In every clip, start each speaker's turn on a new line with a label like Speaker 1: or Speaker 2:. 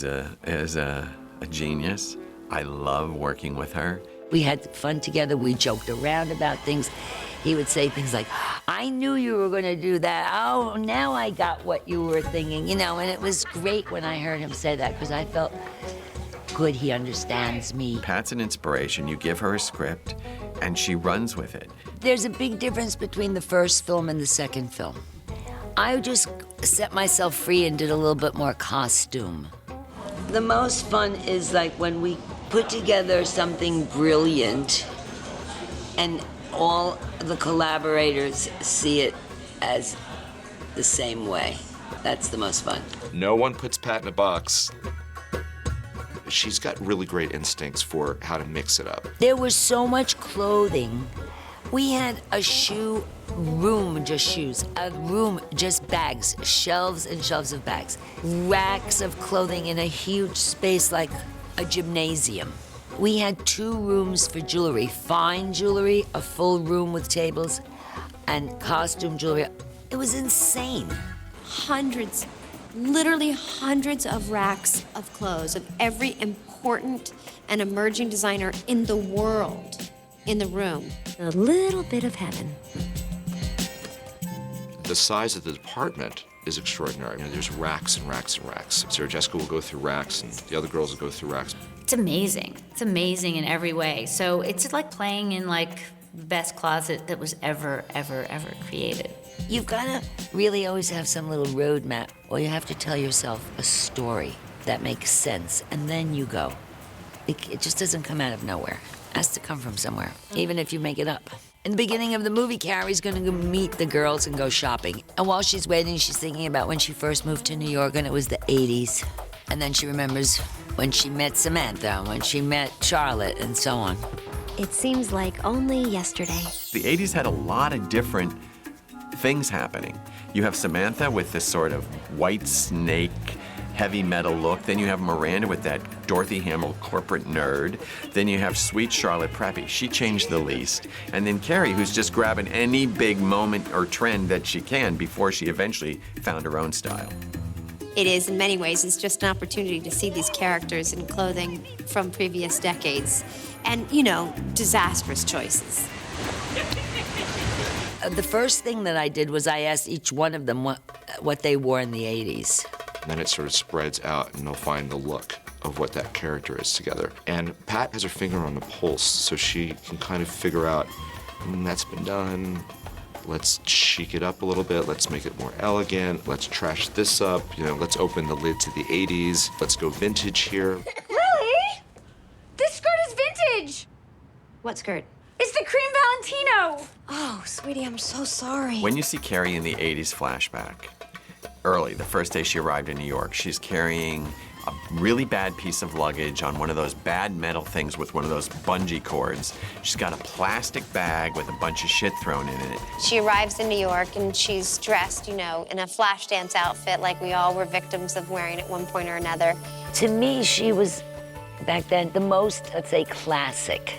Speaker 1: Is a genius. I love working with her.
Speaker 2: We had fun together. We joked around about things. He would say things like, I knew you were going to do that. Oh, now I got what you were thinking, you know, and it was great when I heard him say that because I felt good he understands me.
Speaker 1: Pat's an inspiration. You give her a script and she runs with it.
Speaker 2: There's a big difference between the first film and the second film. I just set myself free and did a little bit more costume. The most fun is like when we put together something brilliant and all the collaborators see it as the same way. That's the most fun.
Speaker 3: No one puts Pat in a box. She's got really great instincts for how to mix it up.
Speaker 2: There was so much clothing. We had a shoe room, just shoes, a room, just bags, shelves and shelves of bags, racks of clothing in a huge space like a gymnasium. We had 2 rooms for jewelry, fine jewelry, a full room with tables, and costume jewelry. It was insane.
Speaker 4: Hundreds, literally hundreds of racks of clothes of every important and emerging designer in the world in the room. A little bit of heaven.
Speaker 3: The size of the department is extraordinary. You know, there's racks and racks and racks. Sarah Jessica will go through racks, and the other girls will go through racks.
Speaker 5: It's amazing. It's amazing in every way. So it's like playing in like the best closet that was ever created.
Speaker 2: You've got to really always have some little roadmap, or you have to tell yourself a story that makes sense, and then you go. It just doesn't come out of nowhere. It has to come from somewhere, even if you make it up. In the beginning of the movie, Carrie's gonna go meet the girls and go shopping. And while she's waiting, she's thinking about when she first moved to New York, and it was the 80s. And then she remembers when she met Samantha, when she met Charlotte, and so on.
Speaker 4: It seems like only yesterday.
Speaker 1: The 80s had a lot of different things happening. You have Samantha with this sort of white snake, heavy metal look. Then you have Miranda with that Dorothy Hamill corporate nerd. Then you have sweet Charlotte Preppy. She changed the least. And then Carrie, who's just grabbing any big moment or trend that she can before she eventually found her own style.
Speaker 4: It is, in many ways, it's just an opportunity to see these characters in clothing from previous decades. And, you know, disastrous choices.
Speaker 2: The first thing that I did was I asked each one of them what they wore in the 80s.
Speaker 3: And then it sort of spreads out, and they'll find the look of what that character is together. And Pat has her finger on the pulse, so she can kind of figure out, that's been done. Let's chic it up a little bit. Let's make it more elegant. Let's trash this up. You know, let's open the lid to the 80s. Let's go vintage here.
Speaker 6: Lily! This skirt is vintage!
Speaker 4: What skirt?
Speaker 6: It's the cream Valentino!
Speaker 4: Oh, sweetie, I'm so sorry.
Speaker 1: When you see Carrie in the 80s flashback, early, the first day she arrived in New York, she's carrying a really bad piece of luggage on one of those bad metal things with one of those bungee cords. She's got a plastic bag with a bunch of shit thrown in it.
Speaker 7: She arrives in New York and she's dressed, you know, in a Flashdance outfit like we all were victims of wearing at one point or another.
Speaker 2: To me, she was, back then, the most, let's say, classic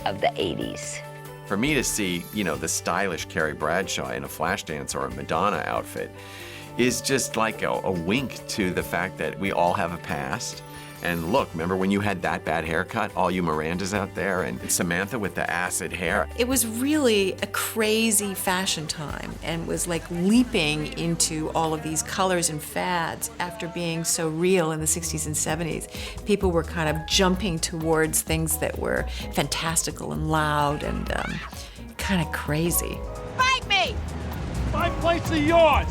Speaker 2: of the 80s.
Speaker 1: For me to see, you know, the stylish Carrie Bradshaw in a Flashdance or a Madonna outfit is just like a wink to the fact that we all have a past. And look, remember when you had that bad haircut, all you Mirandas out there, and Samantha with the acid hair?
Speaker 8: It was really a crazy fashion time and was like leaping into all of these colors and fads after being so real in the 60s and 70s. People were kind of jumping towards things that were fantastical and loud and kind of crazy.
Speaker 6: Fight me!
Speaker 9: 5 plates are yours!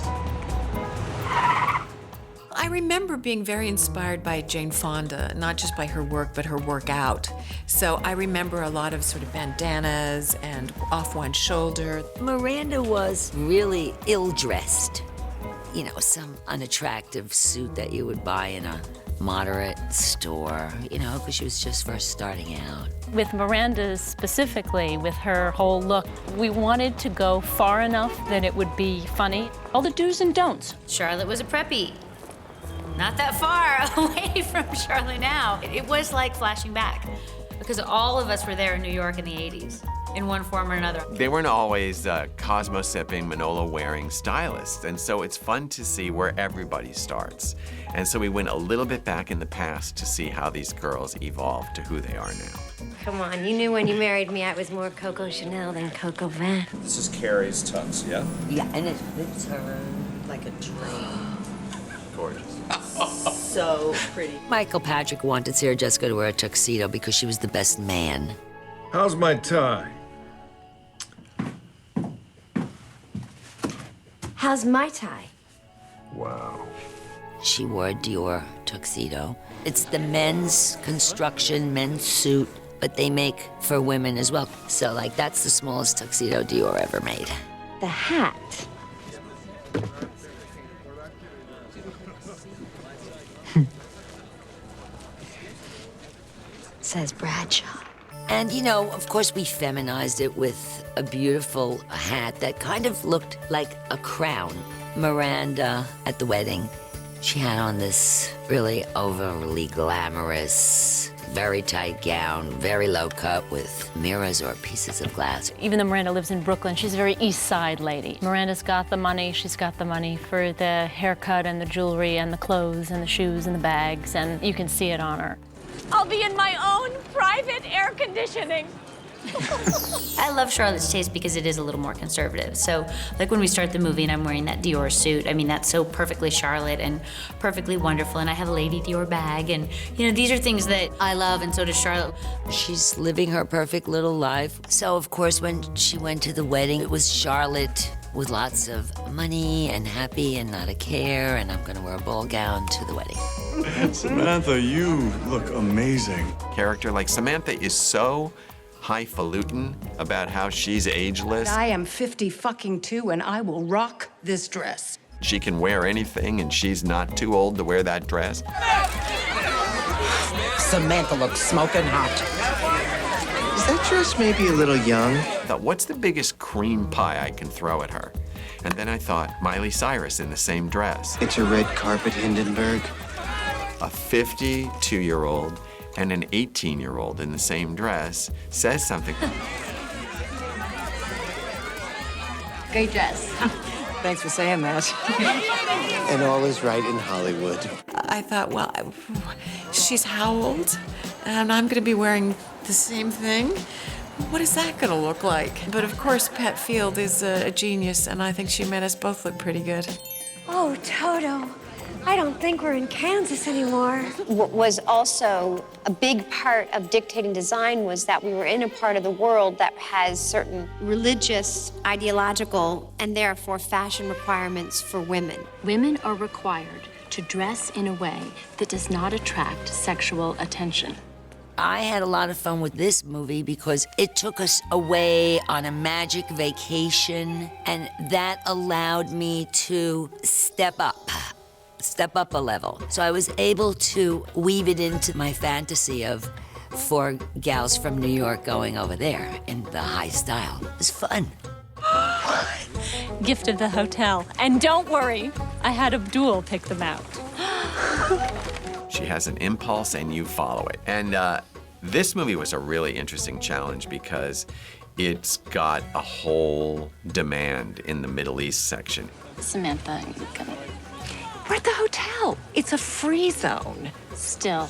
Speaker 8: I remember being very inspired by Jane Fonda, not just by her work, but her workout. So I remember a lot of sort of bandanas and off one shoulder.
Speaker 2: Miranda was really ill-dressed. You know, some unattractive suit that you would buy in a moderate store, you know, because she was just first starting out.
Speaker 10: With Miranda specifically, with her whole look, we wanted to go far enough that it would be funny. All the do's and don'ts.
Speaker 5: Charlotte was a preppy. Not that far away from Charlotte now. It was like flashing back. because all of us were there in New York in the 80s, in one form or another.
Speaker 1: They weren't always Cosmo-sipping, Manolo-wearing stylists, and so it's fun to see where everybody starts. And so we went a little bit back in the past to see how these girls evolved to who they are now.
Speaker 7: Come on, you knew when you married me I was more Coco Chanel than Coco Van.
Speaker 3: This is Carrie's tux, yeah?
Speaker 2: Yeah, and it fits her like a dream.
Speaker 3: Gorgeous.
Speaker 2: So pretty. Michael Patrick wanted Sarah Jessica to wear a tuxedo because she was the best man.
Speaker 9: How's my tie?
Speaker 4: How's my tie?
Speaker 9: Wow.
Speaker 2: She wore a Dior tuxedo. It's the men's construction, men's suit, but they make for women as well. So, like, that's the smallest tuxedo Dior ever made.
Speaker 4: The hat. Says Bradshaw.
Speaker 2: And, you know, of course, we feminized it with a beautiful hat that kind of looked like a crown. Miranda, at the wedding, she had on this really overly glamorous, very tight gown, very low cut with mirrors or pieces of glass.
Speaker 10: Even though Miranda lives in Brooklyn, she's a very East Side lady. Miranda's got the money. She's got the money for the haircut and the jewelry and the clothes and the shoes and the bags, and you can see it on her.
Speaker 6: I'll be in my own private air conditioning.
Speaker 5: I love Charlotte's taste because it is a little more conservative. So, like when we start the movie and I'm wearing that Dior suit, I mean, that's so perfectly Charlotte and perfectly wonderful. And I have a Lady Dior bag. And, you know, these are things that I love, and so does Charlotte.
Speaker 2: She's living her perfect little life. So, of course, when she went to the wedding, it was Charlotte with lots of money and happy and not a care, and I'm gonna wear a ball gown to the wedding.
Speaker 11: Samantha, you look amazing.
Speaker 1: Character like Samantha is so highfalutin about how she's ageless.
Speaker 12: I am 50 fucking 2 and I will rock this dress.
Speaker 1: She can wear anything and she's not too old to wear that dress.
Speaker 12: Samantha looks smoking hot.
Speaker 13: Is that dress maybe a little young?
Speaker 1: I thought, what's the biggest cream pie I can throw at her? And then I thought, Miley Cyrus in the same dress.
Speaker 13: It's a red carpet Hindenburg.
Speaker 1: A 52-year-old and an 18-year-old in the same dress says something.
Speaker 12: Great dress. Thanks for saying that.
Speaker 13: And all is right in Hollywood.
Speaker 8: I thought, well, she's how old? And I'm gonna be wearing the same thing? What is that gonna look like? But of course, Pat Field is a genius, and I think she made us both look pretty good.
Speaker 4: Oh, Toto, I don't think we're in Kansas anymore.
Speaker 7: What was also a big part of dictating design was that we were in a part of the world that has certain religious, ideological, and therefore fashion requirements for women.
Speaker 14: Women are required to dress in a way that does not attract sexual attention.
Speaker 2: I had a lot of fun with this movie because it took us away on a magic vacation, and that allowed me to step up a level. So I was able to weave it into my fantasy of 4 gals from New York going over there in the high style. It was fun.
Speaker 10: Gift of the hotel. And don't worry, I had Abdul pick them out.
Speaker 1: She has an impulse and you follow it. And this movie was a really interesting challenge because it's got a whole demand in the Middle East section.
Speaker 14: Samantha, you gonna...
Speaker 12: We're at the hotel. It's a free zone.
Speaker 14: Still,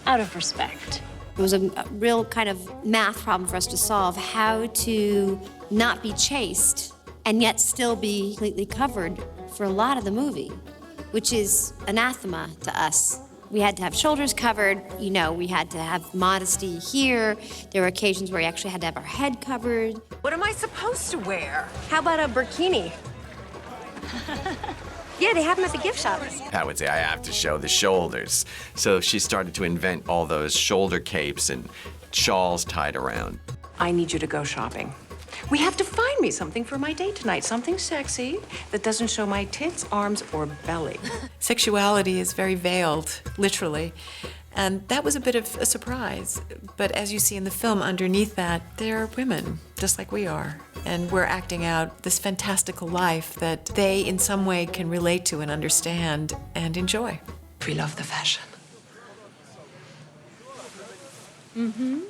Speaker 14: out of respect.
Speaker 4: It was a real kind of math problem for us to solve, how to not be chaste and yet still be completely covered for a lot of the movie, which is anathema to us. We had to have shoulders covered, you know, we had to have modesty here. There were occasions where we actually had to have our head covered.
Speaker 12: What am I supposed to wear?
Speaker 4: How about a burkini? Yeah, they have them at the gift shop.
Speaker 1: Pat would say, I have to show the shoulders. So she started to invent all those shoulder capes and shawls tied around.
Speaker 12: I need you to go shopping. We have to find me something for my date tonight, something sexy that doesn't show my tits, arms, or belly.
Speaker 8: Sexuality is very veiled, literally. And that was a bit of a surprise. But as you see in the film, underneath that, there are women, just like we are. And we're acting out this fantastical life that they, in some way, can relate to and understand and enjoy.
Speaker 12: We love the fashion.
Speaker 10: Mm-hmm.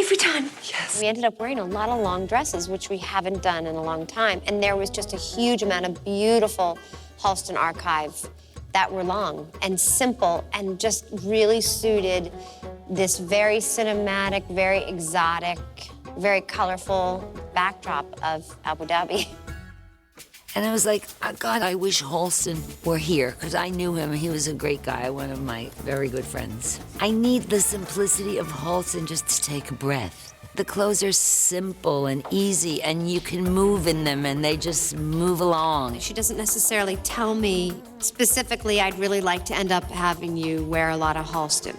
Speaker 4: every time.
Speaker 12: Yes.
Speaker 7: We ended up wearing a lot of long dresses, which we haven't done in a long time. And there was just a huge amount of beautiful Halston archive that were long and simple and just really suited this very cinematic, very exotic, very colorful backdrop of Abu Dhabi.
Speaker 2: And I was like, oh, God, I wish Halston were here, because I knew him. He was a great guy, one of my very good friends. I need the simplicity of Halston just to take a breath. The clothes are simple and easy, and you can move in them, and they just move along.
Speaker 4: She doesn't necessarily tell me specifically, I'd really like to end up having you wear a lot of Halston.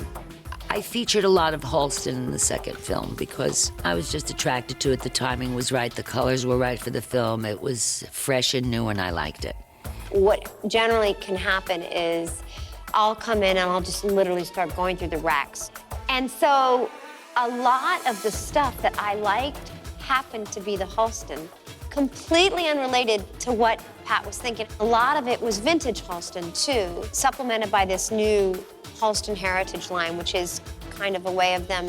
Speaker 2: I featured a lot of Halston in the second film because I was just attracted to it. The timing was right, the colors were right for the film. It was fresh and new, and I liked it.
Speaker 7: What generally can happen is I'll come in and I'll just literally start going through the racks. And so a lot of the stuff that I liked happened to be the Halston, completely unrelated to what Pat was thinking. A lot of it was vintage Halston, too, supplemented by this new Halston Heritage line, which is kind of a way of them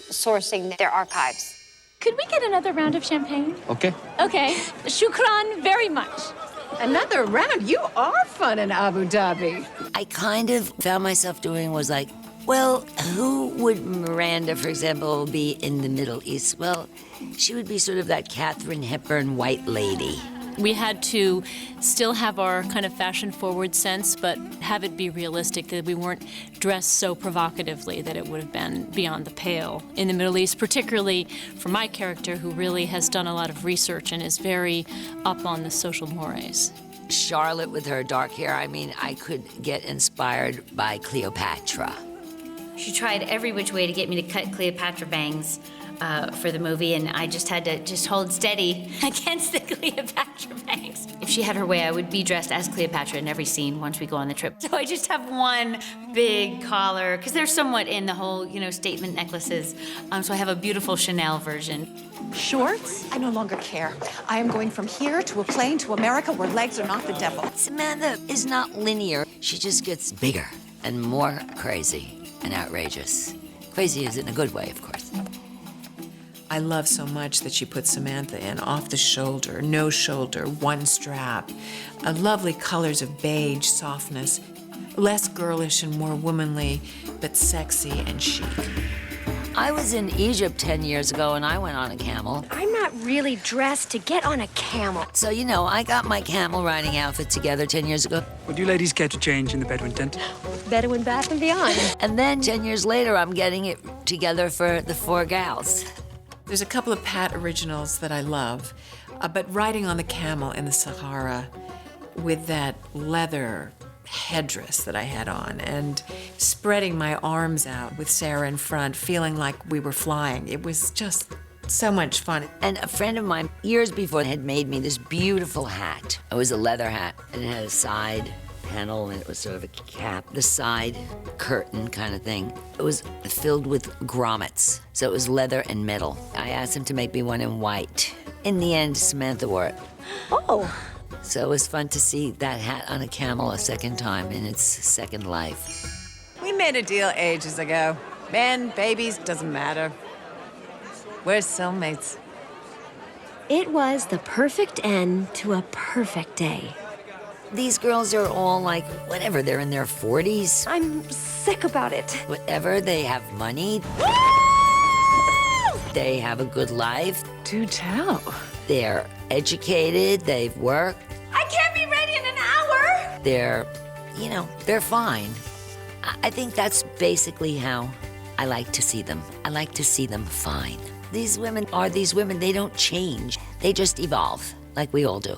Speaker 7: sourcing their archives.
Speaker 14: Could we get another round of champagne?
Speaker 13: Okay.
Speaker 14: Okay. Shukran very much.
Speaker 12: Another round? You are fun in Abu Dhabi.
Speaker 2: I kind of found myself doing was like, well, who would Miranda, for example, be in the Middle East? Well, she would be sort of that Katharine Hepburn white lady.
Speaker 10: We had to still have our kind of fashion-forward sense, but have it be realistic, that we weren't dressed so provocatively that it would have been beyond the pale in the Middle East, particularly for my character, who really has done a lot of research and is very up on the social mores.
Speaker 2: Charlotte with her dark hair, I mean, I could get inspired by Cleopatra.
Speaker 5: She tried every which way to get me to cut Cleopatra bangs for the movie, and I just had to just hold steady against the Cleopatra bangs. If she had her way, I would be dressed as Cleopatra in every scene once we go on the trip. So I just have one big collar, because they're somewhat in the whole, statement necklaces. So I have a beautiful Chanel version.
Speaker 12: Shorts? I no longer care. I am going from here to a plane to America where legs are not the devil.
Speaker 2: Samantha is not linear. She just gets bigger and more crazy and outrageous. Crazy is in a good way, of course.
Speaker 8: I love so much that she put Samantha in off the shoulder, no shoulder, one strap. Lovely colors of beige, softness, less girlish and more womanly, but sexy and chic.
Speaker 2: I was in Egypt 10 years ago, and I went on a camel.
Speaker 6: I'm not really dressed to get on a camel.
Speaker 2: So, I got my camel riding outfit together 10 years ago.
Speaker 15: Would you ladies care to change in the Bedouin tent?
Speaker 6: Bedouin Bath and Beyond.
Speaker 2: And then 10 years later, I'm getting it together for the 4 gals.
Speaker 8: There's a couple of Pat originals that I love, but riding on the camel in the Sahara with that leather headdress that I had on and spreading my arms out with Sarah in front, feeling like we were flying. It was just so much fun.
Speaker 2: And a friend of mine, years before, had made me this beautiful hat. It was a leather hat, and it had a side panel, and it was sort of a cap, the side curtain kind of thing. It was filled with grommets, so it was leather and metal. I asked him to make me one in white. In the end, Samantha wore it.
Speaker 6: Oh.
Speaker 2: So it was fun to see that hat on a camel a second time in its second life.
Speaker 12: We made a deal ages ago. Men, babies, doesn't matter. We're soulmates.
Speaker 6: It was the perfect end to a perfect day.
Speaker 2: These girls are all like, whatever, they're in their 40s.
Speaker 6: I'm sick about it.
Speaker 2: Whatever, they have money. They have a good life.
Speaker 12: Do tell.
Speaker 2: They're educated, they've worked.
Speaker 6: I can't be ready in an hour!
Speaker 2: They're, they're fine. I think that's basically how I like to see them. I like to see them fine. These women are these women. They don't change. They just evolve, like we all do.